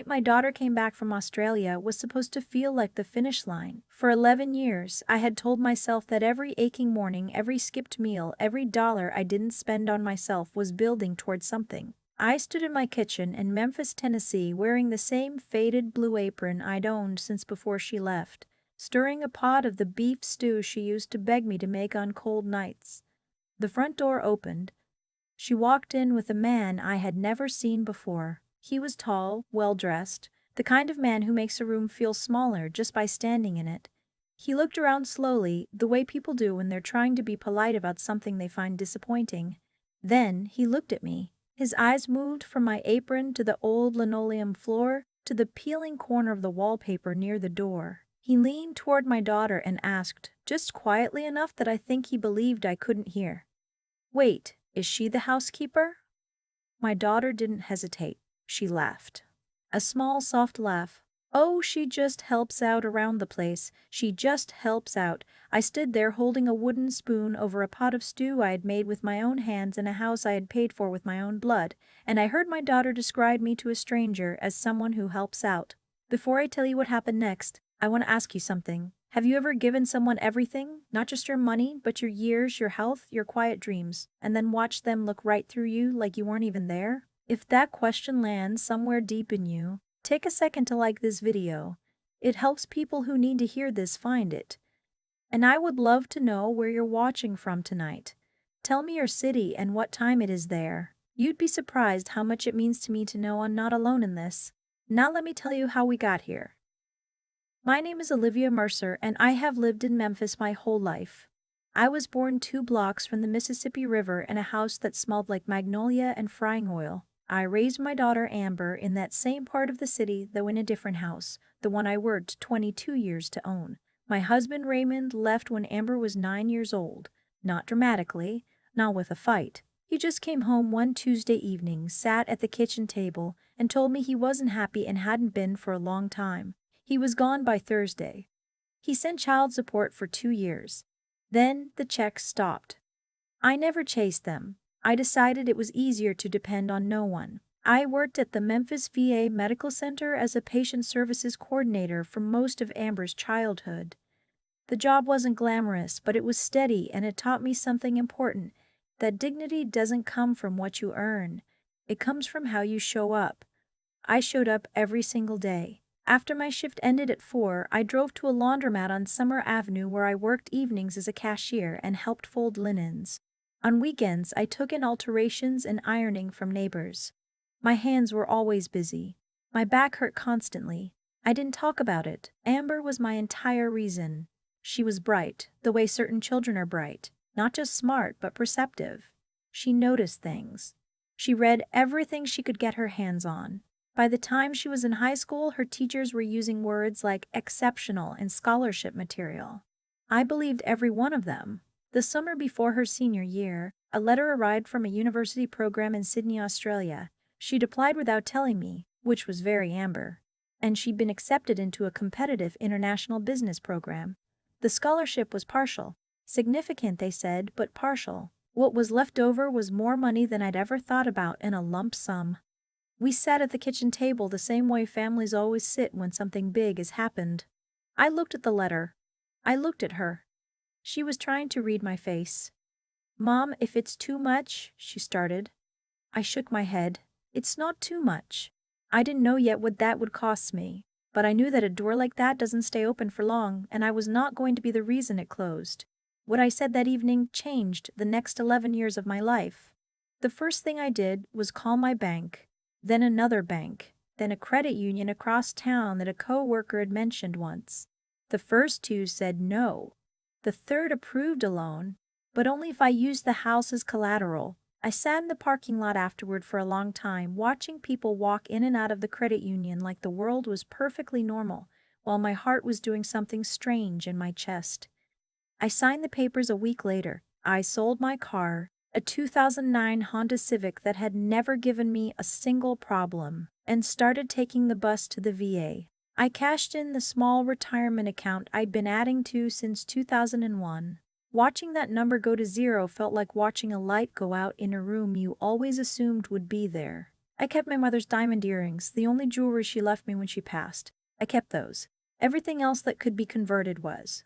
My daughter came back from Australia was supposed to feel like the finish line. For 11 years, I had told myself that every aching morning, every skipped meal, every dollar I didn't spend on myself was building towards something. I stood in my kitchen in Memphis, Tennessee, wearing the same faded blue apron I'd owned since before she left, stirring a pot of the beef stew she used to beg me to make on cold nights. The front door opened. She walked in with a man I had never seen before. He was tall, well-dressed, the kind of man who makes a room feel smaller just by standing in it. He looked around slowly, the way people do when they're trying to be polite about something they find disappointing. Then he looked at me. His eyes moved from my apron to the old linoleum floor to the peeling corner of the wallpaper near the door. He leaned toward my daughter and asked, just quietly enough that I think he believed I couldn't hear, "Wait, is she the housekeeper?" My daughter didn't hesitate. She laughed. A small, soft laugh. "Oh, she just helps out around the place. She just helps out." I stood there holding a wooden spoon over a pot of stew I had made with my own hands in a house I had paid for with my own blood, and I heard my daughter describe me to a stranger as someone who helps out. Before I tell you what happened next, I want to ask you something. Have you ever given someone everything, not just your money, but your years, your health, your quiet dreams, and then watched them look right through you like you weren't even there? If that question lands somewhere deep in you, take a second to like this video. It helps people who need to hear this find it. And I would love to know where you're watching from tonight. Tell me your city and what time it is there. You'd be surprised how much it means to me to know I'm not alone in this. Now let me tell you how we got here. My name is Olivia Mercer, and I have lived in Memphis my whole life. I was born 2 blocks from the Mississippi River in a house that smelled like magnolia and frying oil. I raised my daughter Amber in that same part of the city, though in a different house, the one I worked 22 years to own. My husband Raymond left when Amber was 9 years old. Not dramatically, not with a fight. He just came home one Tuesday evening, sat at the kitchen table, and told me he wasn't happy and hadn't been for a long time. He was gone by Thursday. He sent child support for 2 years. Then the checks stopped. I never chased them. I decided it was easier to depend on no one. I worked at the Memphis VA Medical Center as a patient services coordinator for most of Amber's childhood. The job wasn't glamorous, but it was steady, and it taught me something important, that dignity doesn't come from what you earn. It comes from how you show up. I showed up every single day. After my shift ended at 4, I drove to a laundromat on Summer Avenue where I worked evenings as a cashier and helped fold linens. On weekends, I took in alterations and ironing from neighbors. My hands were always busy. My back hurt constantly. I didn't talk about it. Amber was my entire reason. She was bright, the way certain children are bright. Not just smart, but perceptive. She noticed things. She read everything she could get her hands on. By the time she was in high school, her teachers were using words like exceptional and scholarship material. I believed every one of them. The summer before her senior year, a letter arrived from a university program in Sydney, Australia. She'd applied without telling me, which was very Amber. And she'd been accepted into a competitive international business program. The scholarship was partial. Significant, they said, but partial. What was left over was more money than I'd ever thought about in a lump sum. We sat at the kitchen table the same way families always sit when something big has happened. I looked at the letter. I looked at her. She was trying to read my face. "Mom, if it's too much," she started. I shook my head. "It's not too much." I didn't know yet what that would cost me, but I knew that a door like that doesn't stay open for long, and I was not going to be the reason it closed. What I said that evening changed the next 11 years of my life. The first thing I did was call my bank. Then another bank, then a credit union across town that a co-worker had mentioned once. The first 2 said no. The third approved a loan, but only if I used the house as collateral. I sat in the parking lot afterward for a long time, watching people walk in and out of the credit union like the world was perfectly normal, while my heart was doing something strange in my chest. I signed the papers a week later. I sold my car, a 2009 Honda Civic that had never given me a single problem, and started taking the bus to the VA. I cashed in the small retirement account I'd been adding to since 2001. Watching that number go to 0 felt like watching a light go out in a room you always assumed would be there. I kept my mother's diamond earrings, the only jewelry she left me when she passed. I kept those. Everything else that could be converted was.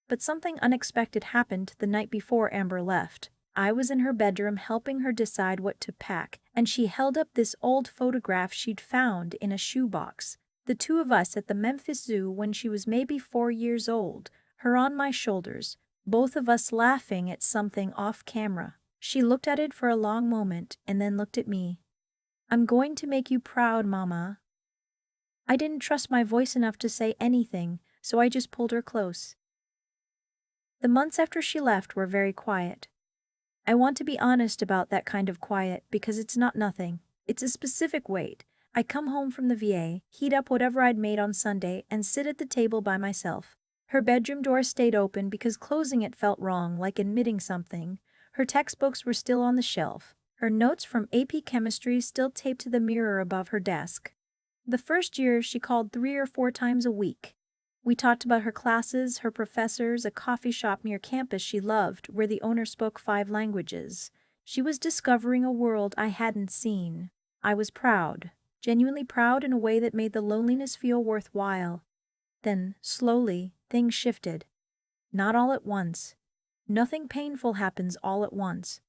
But something unexpected happened the night before Amber left. I was in her bedroom helping her decide what to pack, and she held up this old photograph she'd found in a shoebox. The two of us at the Memphis Zoo when she was maybe 4 years old, her on my shoulders, both of us laughing at something off camera. She looked at it for a long moment and then looked at me. "I'm going to make you proud, Mama." I didn't trust my voice enough to say anything, so I just pulled her close. The months after she left were very quiet. I want to be honest about that kind of quiet because it's not nothing. It's a specific wait. I come home from the VA, heat up whatever I'd made on Sunday, and sit at the table by myself. Her bedroom door stayed open because closing it felt wrong, like admitting something. Her textbooks were still on the shelf. Her notes from AP Chemistry still taped to the mirror above her desk. The first year she called 3 or 4 times a week. We talked about her classes, her professors, a coffee shop near campus she loved where the owner spoke 5 languages. She was discovering a world I hadn't seen. I was proud, genuinely proud in a way that made the loneliness feel worthwhile. Then, slowly, things shifted. Not all at once. Nothing painful happens all at once.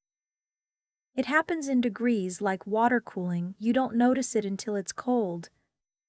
It happens in degrees like water cooling. You don't notice it until it's cold.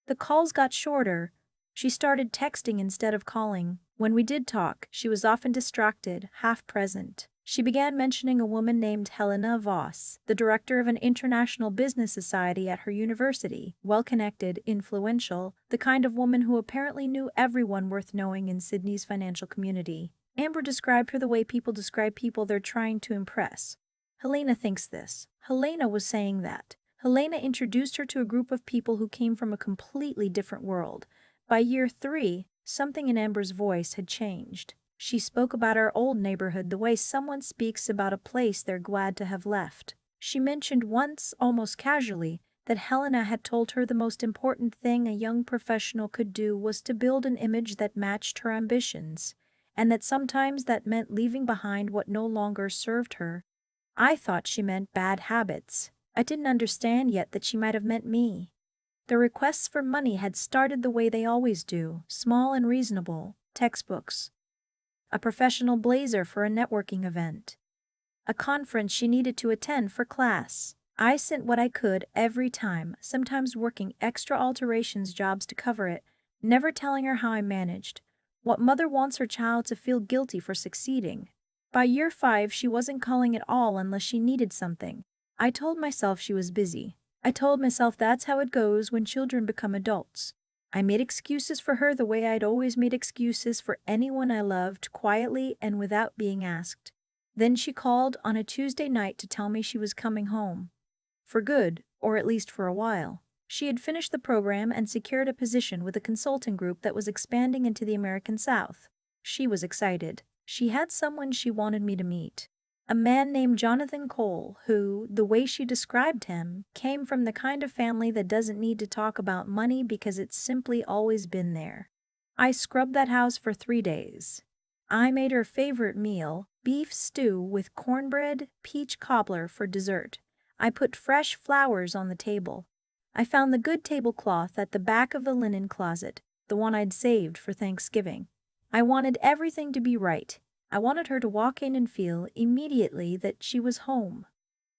The calls got shorter. She started texting instead of calling. When we did talk, she was often distracted, half present. She began mentioning a woman named Helena Voss, the director of an international business society at her university, well-connected, influential, the kind of woman who apparently knew everyone worth knowing in Sydney's financial community. Amber described her the way people describe people they're trying to impress. Helena thinks this. Helena was saying that. Helena introduced her to a group of people who came from a completely different world. By year 3, something in Amber's voice had changed. She spoke about our old neighborhood the way someone speaks about a place they're glad to have left. She mentioned once, almost casually, that Helena had told her the most important thing a young professional could do was to build an image that matched her ambitions, and that sometimes that meant leaving behind what no longer served her. I thought she meant bad habits. I didn't understand yet that she might have meant me. The requests for money had started the way they always do, small and reasonable: textbooks, a professional blazer for a networking event, a conference she needed to attend for class. I sent what I could every time, sometimes working extra alterations jobs to cover it, never telling her how I managed. What mother wants her child to feel guilty for succeeding? By year 5, she wasn't calling at all unless she needed something. I told myself she was busy. I told myself that's how it goes when children become adults. I made excuses for her the way I'd always made excuses for anyone I loved, quietly and without being asked. Then she called on a Tuesday night to tell me she was coming home. For good, or at least for a while. She had finished the program and secured a position with a consulting group that was expanding into the American South. She was excited. She had someone she wanted me to meet. A man named Jonathan Cole who, the way she described him, came from the kind of family that doesn't need to talk about money because it's simply always been there. I scrubbed that house for 3 days. I made her favorite meal, beef stew with cornbread, peach cobbler for dessert. I put fresh flowers on the table. I found the good tablecloth at the back of the linen closet, the one I'd saved for Thanksgiving. I wanted everything to be right. I wanted her to walk in and feel immediately that she was home.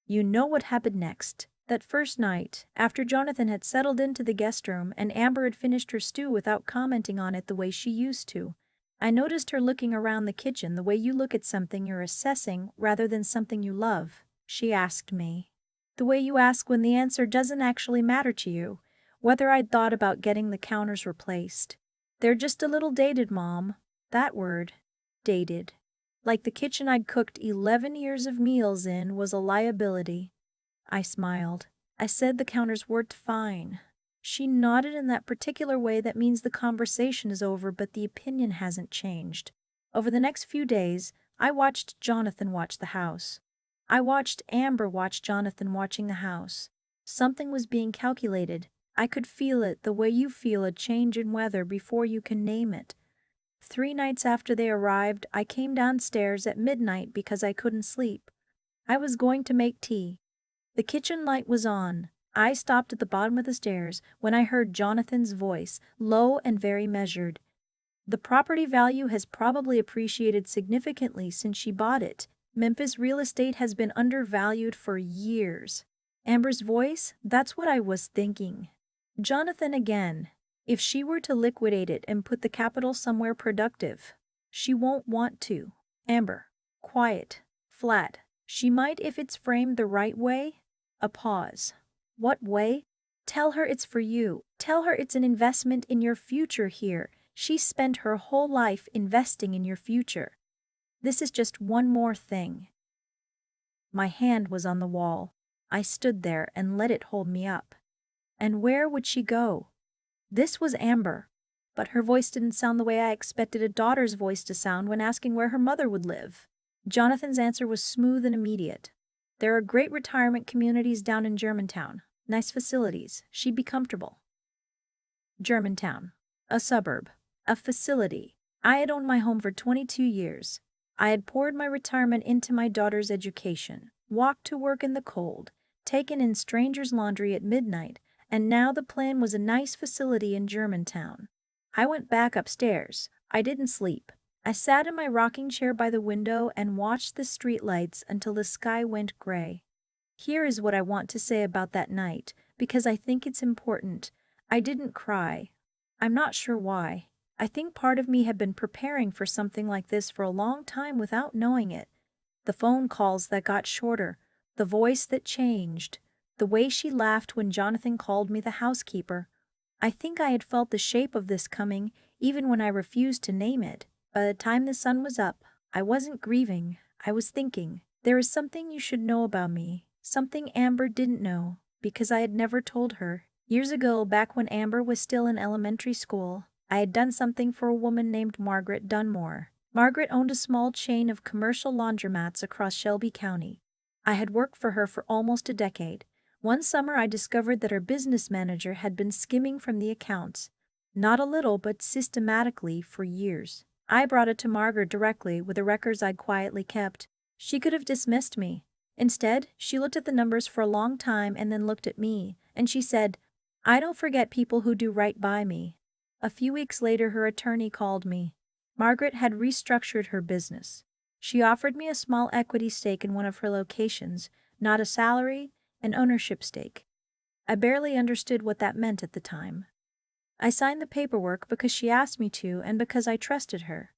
You know what happened next. That first night, after Jonathan had settled into the guest room and Amber had finished her stew without commenting on it the way she used to, I noticed her looking around the kitchen the way you look at something you're assessing rather than something you love. She asked me. The way you ask when the answer doesn't actually matter to you, whether I'd thought about getting the counters replaced. They're just a little dated, Mom. That word. Dated. Like the kitchen I'd cooked 11 years of meals in was a liability. I smiled. I said the counters worked fine. She nodded in that particular way that means the conversation is over but the opinion hasn't changed. Over the next few days, I watched Jonathan watch the house. I watched Amber watch Jonathan watching the house. Something was being calculated. I could feel it the way you feel a change in weather before you can name it. 3 nights after they arrived, I came downstairs at midnight because I couldn't sleep. I was going to make tea. The kitchen light was on. I stopped at the bottom of the stairs when I heard Jonathan's voice, low and very measured. The property value has probably appreciated significantly since she bought it. Memphis real estate has been undervalued for years. Amber's voice, that's what I was thinking. Jonathan again. If she were to liquidate it and put the capital somewhere productive, she won't want to. Amber. Quiet. Flat. She might if it's framed the right way. A pause. What way? Tell her it's for you. Tell her it's an investment in your future here. She spent her whole life investing in your future. This is just one more thing. My hand was on the wall. I stood there and let it hold me up. And where would she go? This was Amber. But her voice didn't sound the way I expected a daughter's voice to sound when asking where her mother would live. Jonathan's answer was smooth and immediate. There are great retirement communities down in Germantown. Nice facilities. She'd be comfortable. Germantown. A suburb. A facility. I had owned my home for 22 years. I had poured my retirement into my daughter's education, walked to work in the cold, taken in strangers' laundry at midnight, and now the plan was a nice facility in Germantown. I went back upstairs. I didn't sleep. I sat in my rocking chair by the window and watched the streetlights until the sky went gray. Here is what I want to say about that night, because I think it's important. I didn't cry. I'm not sure why. I think part of me had been preparing for something like this for a long time without knowing it. The phone calls that got shorter, the voice that changed, the way she laughed when Jonathan called me the housekeeper. I think I had felt the shape of this coming, even when I refused to name it. By the time the sun was up, I wasn't grieving, I was thinking. There is something you should know about me, something Amber didn't know, because I had never told her. Years ago, back when Amber was still in elementary school, I had done something for a woman named Margaret Dunmore. Margaret owned a small chain of commercial laundromats across Shelby County. I had worked for her for almost a decade. One summer I discovered that her business manager had been skimming from the accounts, not a little but systematically, for years. I brought it to Margaret directly with the records I'd quietly kept. She could have dismissed me. Instead, she looked at the numbers for a long time and then looked at me, and she said, "I don't forget people who do right by me." A few weeks later her attorney called me. Margaret had restructured her business. She offered me a small equity stake in one of her locations, not a salary, an ownership stake. I barely understood what that meant at the time. I signed the paperwork because she asked me to and because I trusted her.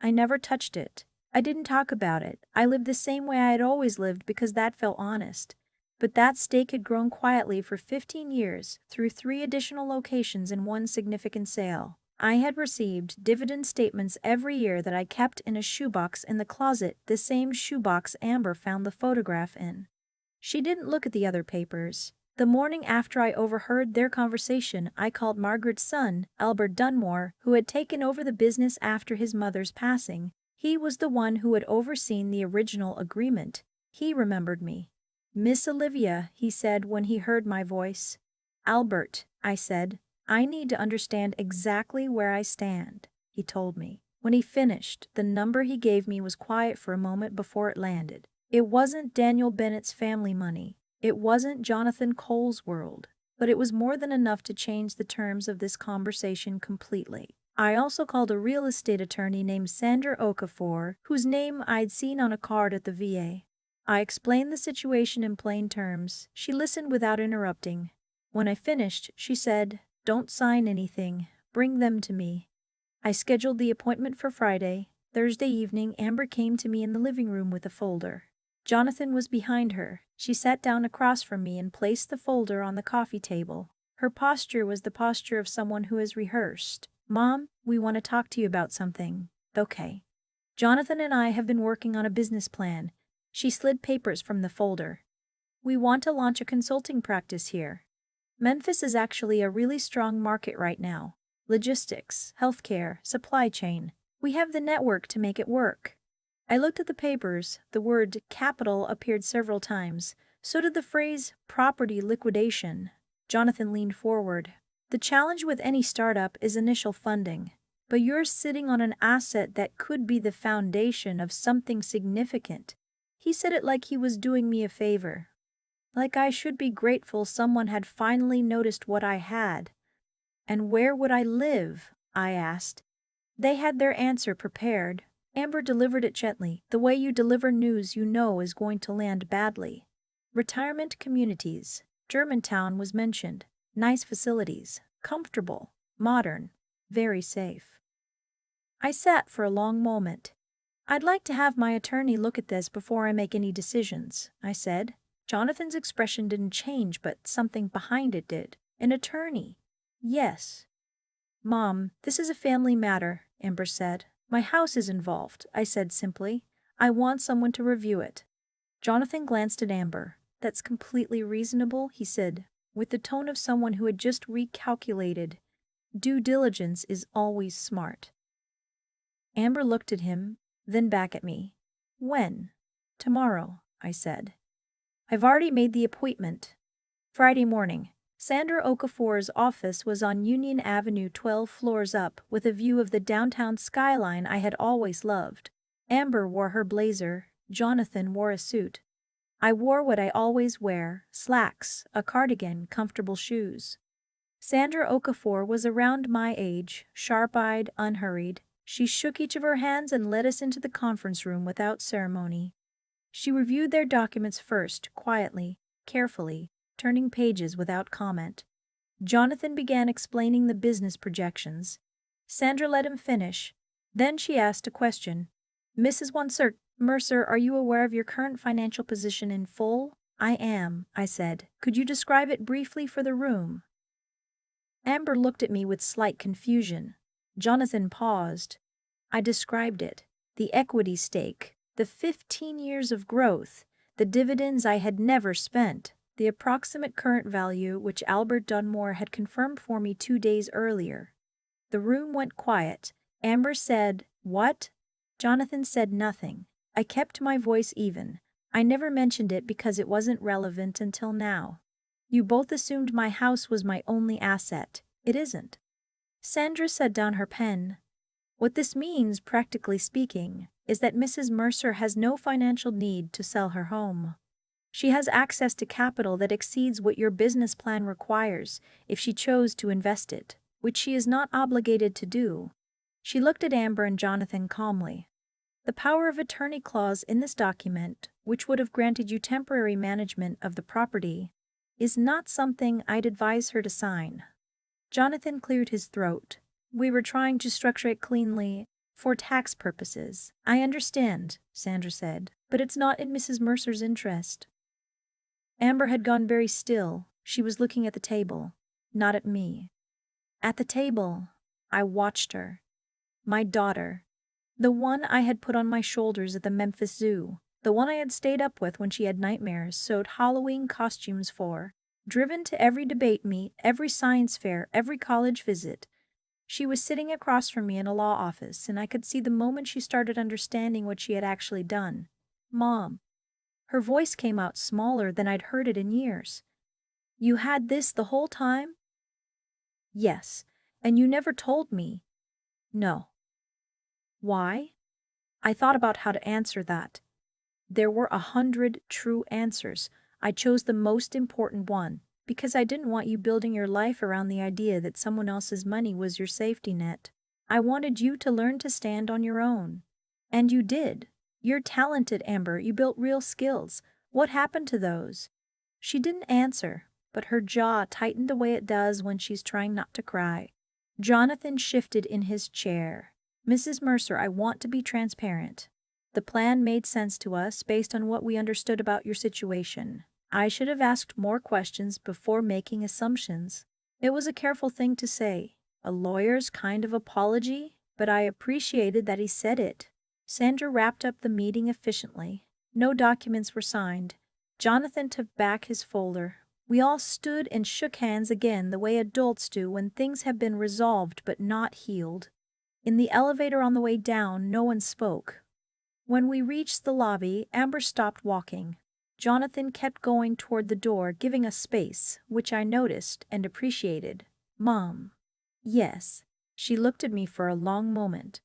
I never touched it. I didn't talk about it. I lived the same way I had always lived because that felt honest. But that stake had grown quietly for 15 years, through 3 additional locations and 1 significant sale. I had received dividend statements every year that I kept in a shoebox in the closet, the same shoebox Amber found the photograph in. She didn't look at the other papers. The morning after I overheard their conversation, I called Margaret's son, Albert Dunmore, who had taken over the business after his mother's passing. He was the one who had overseen the original agreement. He remembered me. "Miss Olivia," he said when he heard my voice. "Albert," I said, "I need to understand exactly where I stand," he told me. When he finished, the number he gave me was quiet for a moment before it landed. It wasn't Daniel Bennett's family money. It wasn't Jonathan Cole's world. But it was more than enough to change the terms of this conversation completely. I also called a real estate attorney named Sandra Okafor, whose name I'd seen on a card at the VA. I explained the situation in plain terms. She listened without interrupting. When I finished, she said, "Don't sign anything. Bring them to me." I scheduled the appointment for Friday. Thursday evening, Amber came to me in the living room with a folder. Jonathan was behind her. She sat down across from me and placed the folder on the coffee table. Her posture was the posture of someone who has rehearsed. "Mom, we want to talk to you about something." "Okay." "Jonathan and I have been working on a business plan." She slid papers from the folder. "We want to launch a consulting practice here. Memphis is actually a really strong market right now. Logistics, healthcare, supply chain. We have the network to make it work." I looked at the papers. The word capital appeared several times. So did the phrase property liquidation. Jonathan leaned forward. "The challenge with any startup is initial funding. But you're sitting on an asset that could be the foundation of something significant." He said it like he was doing me a favor. Like I should be grateful someone had finally noticed what I had. And where would I live? I asked. They had their answer prepared. Amber delivered it gently, the way you deliver news you know is going to land badly. Retirement communities. Germantown was mentioned. Nice facilities. Comfortable. Modern. Very safe. I sat for a long moment. I'd like to have my attorney look at this before I make any decisions, I said. Jonathan's expression didn't change, but something behind it did. An attorney. Yes. Mom, this is a family matter, Amber said. My house is involved, I said simply. I want someone to review it. Jonathan glanced at Amber. That's completely reasonable, he said, with the tone of someone who had just recalculated. Due diligence is always smart. Amber looked at him, then back at me. When? Tomorrow, I said. I've already made the appointment. Friday morning. Sandra Okafor's office was on Union Avenue 12 floors up, with a view of the downtown skyline I had always loved. Amber wore her blazer, Jonathan wore a suit. I wore what I always wear, slacks, a cardigan, comfortable shoes. Sandra Okafor was around my age, sharp-eyed, unhurried. She shook each of her hands and led us into the conference room without ceremony. She reviewed their documents first, quietly, carefully, turning pages without comment. Jonathan began explaining the business projections. Sandra let him finish. Then she asked a question. Mrs. Mercer, are you aware of your current financial position in full? I am, I said. Could you describe it briefly for the room? Amber looked at me with slight confusion. Jonathan paused. I described it. The equity stake, the 15 years of growth, the dividends I had never spent, the approximate current value which Albert Dunmore had confirmed for me 2 days earlier. The room went quiet. Amber said, "What?" Jonathan said nothing. I kept my voice even. I never mentioned it because it wasn't relevant until now. You both assumed my house was my only asset. It isn't. Sandra set down her pen. What this means, practically speaking, is that Mrs. Mercer has no financial need to sell her home. She has access to capital that exceeds what your business plan requires if she chose to invest it, which she is not obligated to do. She looked at Amber and Jonathan calmly. The power of attorney clause in this document, which would have granted you temporary management of the property, is not something I'd advise her to sign. Jonathan cleared his throat. We were trying to structure it cleanly, for tax purposes. I understand, Sandra said, but it's not in Mrs. Mercer's interest. Amber had gone very still. She was looking at the table, not at me. At the table, I watched her. My daughter. The one I had put on my shoulders at the Memphis Zoo. The one I had stayed up with when she had nightmares, sewed Halloween costumes for, driven to every debate meet, every science fair, every college visit. She was sitting across from me in a law office, and I could see the moment she started understanding what she had actually done. Mom. Her voice came out smaller than I'd heard it in years. You had this the whole time? Yes. And you never told me? No. Why? I thought about how to answer that. There were 100 true answers. I chose the most important one, because I didn't want you building your life around the idea that someone else's money was your safety net. I wanted you to learn to stand on your own. And you did. You're talented, Amber. You built real skills. What happened to those? She didn't answer, but her jaw tightened the way it does when she's trying not to cry. Jonathan shifted in his chair. Mrs. Mercer, I want to be transparent. The plan made sense to us based on what we understood about your situation. I should have asked more questions before making assumptions. It was a careful thing to say, a lawyer's kind of apology, but I appreciated that he said it. Sandra wrapped up the meeting efficiently. No documents were signed. Jonathan took back his folder. We all stood and shook hands again the way adults do when things have been resolved but not healed. In the elevator on the way down, no one spoke. When we reached the lobby, Amber stopped walking. Jonathan kept going toward the door, giving us space, which I noticed and appreciated. Mom. Yes. She looked at me for a long moment.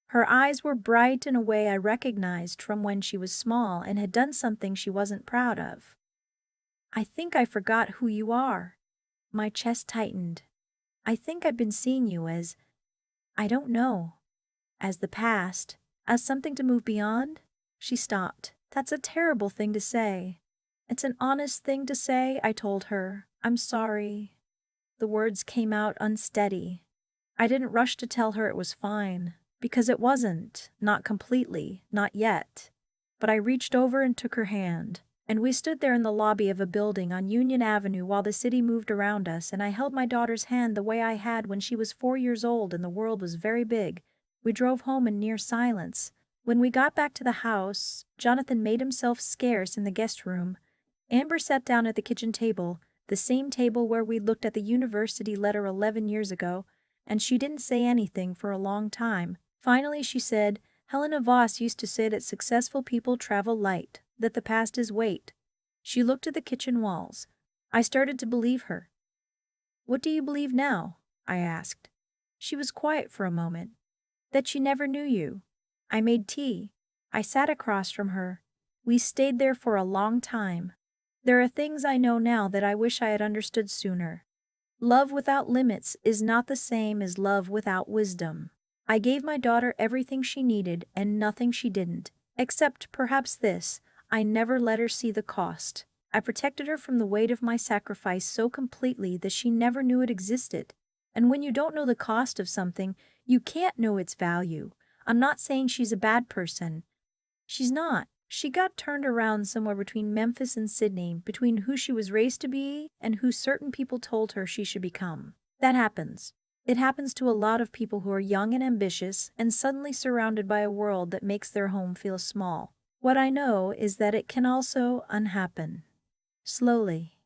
Her eyes were bright in a way I recognized from when she was small and had done something she wasn't proud of. I think I forgot who you are. My chest tightened. I think I've been seeing you as, I don't know, as the past, as something to move beyond? She stopped. That's a terrible thing to say. It's an honest thing to say, I told her. I'm sorry. The words came out unsteady. I didn't rush to tell her it was fine, because it wasn't, not completely, not yet. But I reached over and took her hand, and we stood there in the lobby of a building on Union Avenue while the city moved around us, and I held my daughter's hand the way I had when she was 4 years old and the world was very big. We drove home in near silence. When we got back to the house, Jonathan made himself scarce in the guest room. Amber sat down at the kitchen table, the same table where we looked at the university letter 11 years ago, and she didn't say anything for a long time. Finally she said, Helena Voss used to say that successful people travel light, that the past is weight. She looked at the kitchen walls. I started to believe her. What do you believe now? I asked. She was quiet for a moment. That she never knew you. I made tea. I sat across from her. We stayed there for a long time. There are things I know now that I wish I had understood sooner. Love without limits is not the same as love without wisdom. I gave my daughter everything she needed and nothing she didn't, except perhaps this: I never let her see the cost. I protected her from the weight of my sacrifice so completely that she never knew it existed. And when you don't know the cost of something, you can't know its value. I'm not saying she's a bad person. She's not. She got turned around somewhere between Memphis and Sydney, between who she was raised to be and who certain people told her she should become. That happens. It happens to a lot of people who are young and ambitious and suddenly surrounded by a world that makes their home feel small. What I know is that it can also unhappen. Slowly.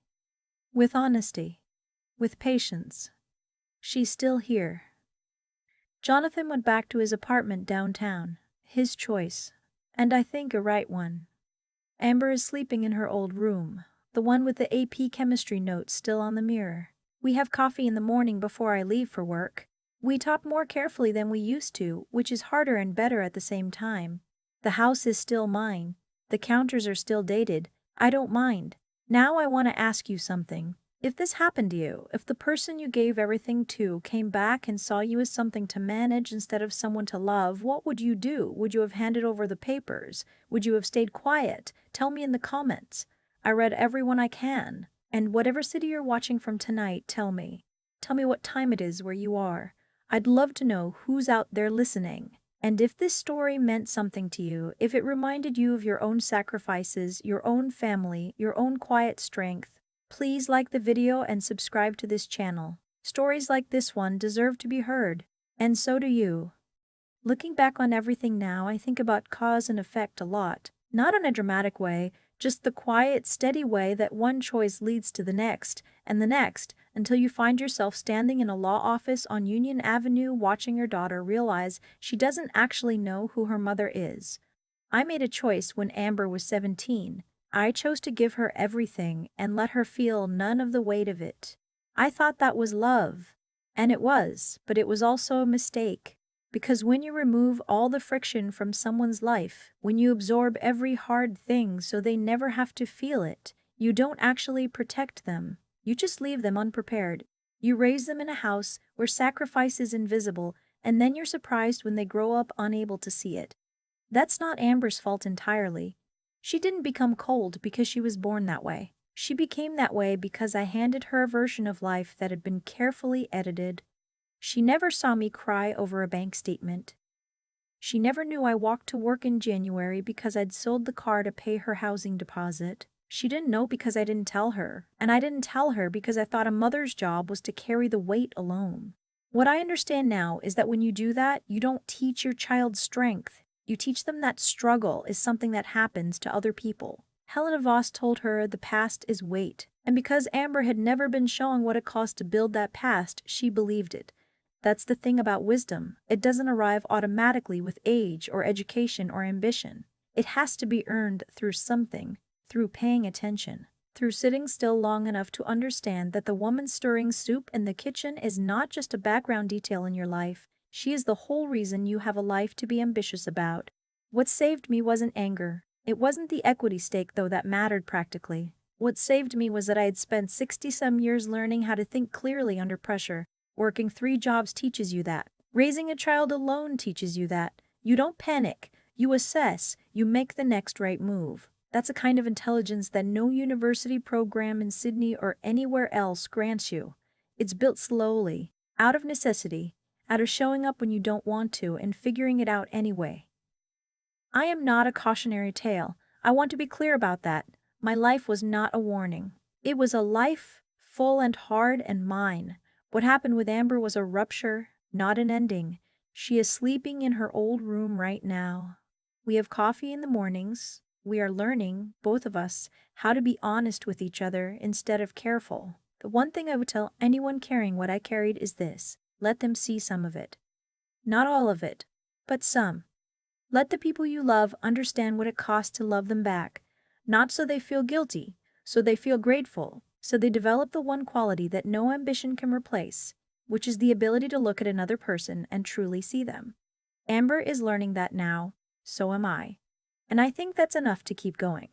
With honesty. With patience. She's still here. Jonathan went back to his apartment downtown. His choice. And I think a right one. Amber is sleeping in her old room, the one with the AP chemistry notes still on the mirror. We have coffee in the morning before I leave for work. We talk more carefully than we used to, which is harder and better at the same time. The house is still mine. The counters are still dated. I don't mind. Now I want to ask you something. If this happened to you, if the person you gave everything to came back and saw you as something to manage instead of someone to love, what would you do? Would you have handed over the papers? Would you have stayed quiet? Tell me in the comments. I read every one I can. And whatever city you're watching from tonight, tell me. Tell me what time it is where you are. I'd love to know who's out there listening. And if this story meant something to you, if it reminded you of your own sacrifices, your own family, your own quiet strength, please like the video and subscribe to this channel. Stories like this one deserve to be heard. And so do you. Looking back on everything now, I think about cause and effect a lot. Not in a dramatic way, just the quiet, steady way that one choice leads to the next, and the next, until you find yourself standing in a law office on Union Avenue watching your daughter realize she doesn't actually know who her mother is. I made a choice when Amber was 17. I chose to give her everything and let her feel none of the weight of it. I thought that was love. And it was, but it was also a mistake. Because when you remove all the friction from someone's life, when you absorb every hard thing so they never have to feel it, you don't actually protect them. You just leave them unprepared. You raise them in a house where sacrifice is invisible, and then you're surprised when they grow up unable to see it. That's not Amber's fault entirely. She didn't become cold because she was born that way. She became that way because I handed her a version of life that had been carefully edited. She never saw me cry over a bank statement. She never knew I walked to work in January because I'd sold the car to pay her housing deposit. She didn't know because I didn't tell her, and I didn't tell her because I thought a mother's job was to carry the weight alone. What I understand now is that when you do that, you don't teach your child strength. You teach them that struggle is something that happens to other people. Helena Voss told her the past is weight, and because Amber had never been shown what it cost to build that past, she believed it. That's the thing about wisdom. It doesn't arrive automatically with age or education or ambition. It has to be earned through something, through paying attention, through sitting still long enough to understand that the woman stirring soup in the kitchen is not just a background detail in your life. She is the whole reason you have a life to be ambitious about. What saved me wasn't anger. It wasn't the equity stake, though that mattered practically. What saved me was that I had spent 60 some years learning how to think clearly under pressure. Working 3 jobs teaches you that. Raising a child alone teaches you that. You don't panic, you assess, you make the next right move. That's a kind of intelligence that no university program in Sydney or anywhere else grants you. It's built slowly, out of necessity, out of showing up when you don't want to and figuring it out anyway. I am not a cautionary tale. I want to be clear about that. My life was not a warning. It was a life, full and hard and mine. What happened with Amber was a rupture, not an ending. She is sleeping in her old room right now. We have coffee in the mornings. We are learning, both of us, how to be honest with each other instead of careful. The one thing I would tell anyone carrying what I carried is this: let them see some of it. Not all of it, but some. Let the people you love understand what it costs to love them back, not so they feel guilty, so they feel grateful, so they develop the one quality that no ambition can replace, which is the ability to look at another person and truly see them. Amber is learning that now, so am I. And I think that's enough to keep going.